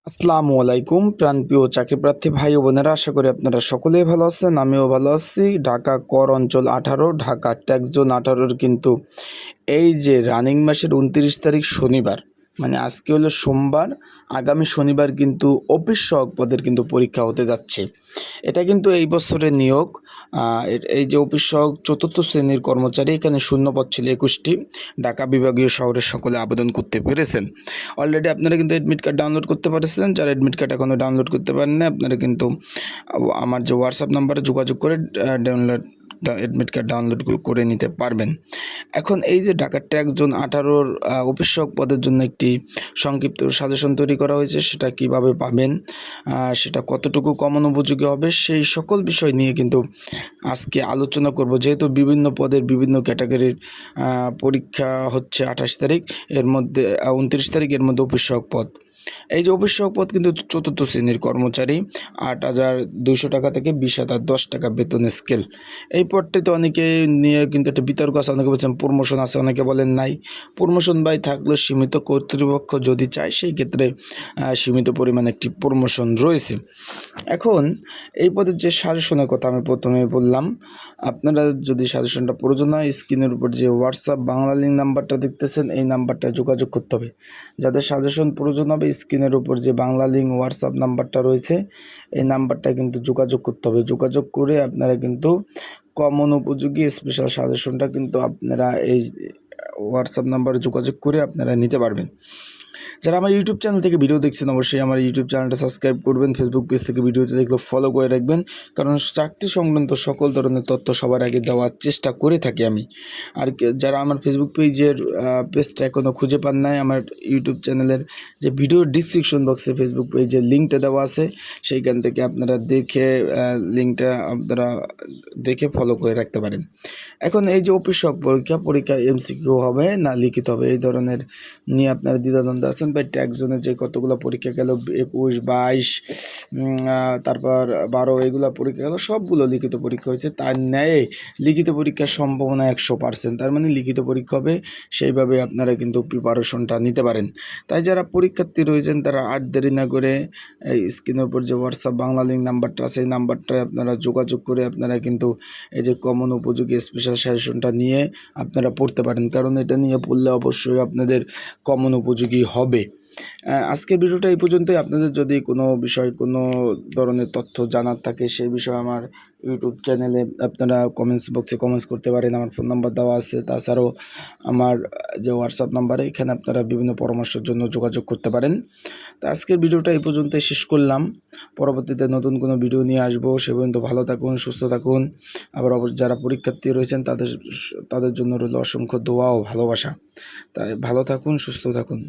আসসালামু আলাইকুম প্রাণপ্রিয় চাকরিপ্রার্থী ভাই ও বোনেরা, আশা করি আপনারা সকলেই ভালো আছেন। আমিও ভালো আছি। ঢাকা কর অঞ্চল 18, ঢাকা ট্যাক্স জোন 18 কিন্তু এই যে রানিং মাসের 29 তারিখ শনিবার, মানে আজকে হলো সোমবার, আগামী শনিবার কিন্তু অফিস সহায়ক পদের কিন্তু পরীক্ষা হতে যাচ্ছে। এটা কিন্তু এই বছরের নিয়োগ। এই যে অফিস সহায়ক 4th শ্রেণীর কর্মচারী, এখানে শূন্যপদ ছিল 21টি। ঢাকা বিভাগীয় শহরের সকলে আবেদন করতে পেরেছেন। অলরেডি আপনারা কিন্তু অ্যাডমিট কার্ড ডাউনলোড করতে পারছেন। যারা অ্যাডমিট কার্ড এখনও ডাউনলোড করতে পারেন না, আপনারা কিন্তু আমার যে হোয়াটসঅ্যাপ নাম্বারে যোগাযোগ করে অ্যাডমিট কার্ড ডাউনলোড করে নিতে পারবেন। এখন এই যে ঢাকা ট্যাক্স জোন 18 অফিস সহায়ক পদের জন্য একটি সংক্ষিপ্ত সাজেশন তৈরি করা হয়েছে। সেটা কিভাবে পাবেন, সেটা কতটুকু কমন উপযোগী হবে, সেই সকল বিষয় নিয়ে কিন্তু আজকে আলোচনা করব। যেহেতু বিভিন্ন পদের বিভিন্ন ক্যাটাগরির পরীক্ষা হচ্ছে 28 তারিখ, এর মধ্যে 29 তারিখ, এর মধ্যে অফিস সহায়ক পদ। এই যে অফিস সহায়ক পদ কিন্তু 4th শ্রেণীর কর্মচারী, 8,200 টাকা থেকে 20,010 টাকা বেতন স্কেল। এই পদটিতে অনেকে নিয়ে কিন্তু একটা বিতর্ক আছে। অনেকে বলছেন প্রমোশন আছে, অনেকে বলেন নাই। প্রমোশন বাই থাকলেও সীমিত, কর্তৃপক্ষ যদি চায় সেই ক্ষেত্রে সীমিত পরিমাণে একটি প্রমোশন রয়েছে। এখন এই পদের যে সাজেশনের কথা আমি প্রথমে বললাম, আপনারা যদি সাজেশনটা প্রয়োজন হয়, স্ক্রিনের উপর যে হোয়াটসঅ্যাপ বাংলা লিঙ্ক নাম্বারটা দেখতেছেন, এই নাম্বারটায় যোগাযোগ করতে হবে। যাদের সাজেশন প্রয়োজন হবে, স্ক্রিনের উপর যে বাংলা লিঙ্ক হোয়াটসঅ্যাপ নাম্বারটা রয়েছে, এই নাম্বারটা কিন্তু যোগাযোগ করতে হবে। যোগাযোগ করে আপনারা কিন্তু কমন উপযোগী স্পেশাল সাজেশনটা কিন্তু আপনারা এই হোয়াটসঅ্যাপ নাম্বারে যোগাযোগ করে আপনারা নিতে পারবেন। যারা আমার ইউটিউব চ্যানেল থেকে ভিডিও দেখছেন, অবশ্যই আমার ইউটিউব চ্যানেলটা সাবস্ক্রাইব করবেন। ফেসবুক পেজ থেকে ভিডিওতে দেখলে ফলো করে রাখবেন, কারণ চাকরি সংক্রান্ত সকল ধরনের তথ্য সবার আগে দেওয়ার চেষ্টা করে থাকি আমি। আর যারা আমার ফেসবুক পেজটা এখনও খুঁজে পান নাই, আমার ইউটিউব চ্যানেলের যে ভিডিও ডিসক্রিপশন বক্সে ফেসবুক পেজের লিঙ্কটা দেওয়া আছে, সেইখান থেকে আপনারা লিঙ্কটা দেখে ফলো করে রাখতে পারেন। এখন এই যে অফিস সহায়ক পরীক্ষা এমসিকিউ হবে না লিখিত হবে, এই ধরনের নিয়ে আপনারা দ্বিধাদ্বন্দ্ব আছেন। বা ট্যাক্স জোনের যে কতগুলো পরীক্ষা গেল, 21, 22, তারপর 12, এইগুলো পরীক্ষা গেল, সবগুলো লিখিত পরীক্ষা হয়েছে। তার ন্যায় লিখিত পরীক্ষার সম্ভাবনা 100%। তার মানে লিখিত পরীক্ষা হবে, সেইভাবে আপনারা কিন্তু প্রিপারেশনটা নিতে পারেন। তাই যারা পরীক্ষার্থী রয়েছেন তারা আর দেরি না করে এই স্ক্রিনের উপর যে হোয়াটসঅ্যাপ বাংলা লিঙ্ক নাম্বারটা আছে, এই নাম্বারটায় আপনারা যোগাযোগ করে আপনারা কিন্তু এই যে কমন উপযোগী স্পেশাল সাজেশনটা নিয়ে আপনারা পড়তে পারেন, কারণ এটা নিয়ে পড়লে অবশ্যই আপনাদের কমন উপযোগী হবে। আজকের ভিডিওটা এই পর্যন্তই। আপনাদের যদি কোনো বিষয়, কোনো ধরনের তথ্য জানার থাকে, সেই বিষয়ে আমার ইউটিউব চ্যানেলে আপনারা কমেন্টস বক্সে কমেন্টস করতে পারেন। আমার ফোন নাম্বার দেওয়া আছে। তাছাড়াও আমার যে হোয়াটসঅ্যাপ নাম্বারে, এখানে আপনারা বিভিন্ন পরামর্শের জন্য যোগাযোগ করতে পারেন। তো আজকের ভিডিওটা এই পর্যন্তই শেষ করলাম। পরবর্তীতে নতুন কোনো ভিডিও নিয়ে আসবো। সে পর্যন্ত ভালো থাকুন, সুস্থ থাকুন। আবার যারা পরীক্ষার্থী রয়েছেন তাদের জন্য রইল অসংখ্য দোয়া ও ভালোবাসা। তাই ভালো থাকুন, সুস্থ থাকুন।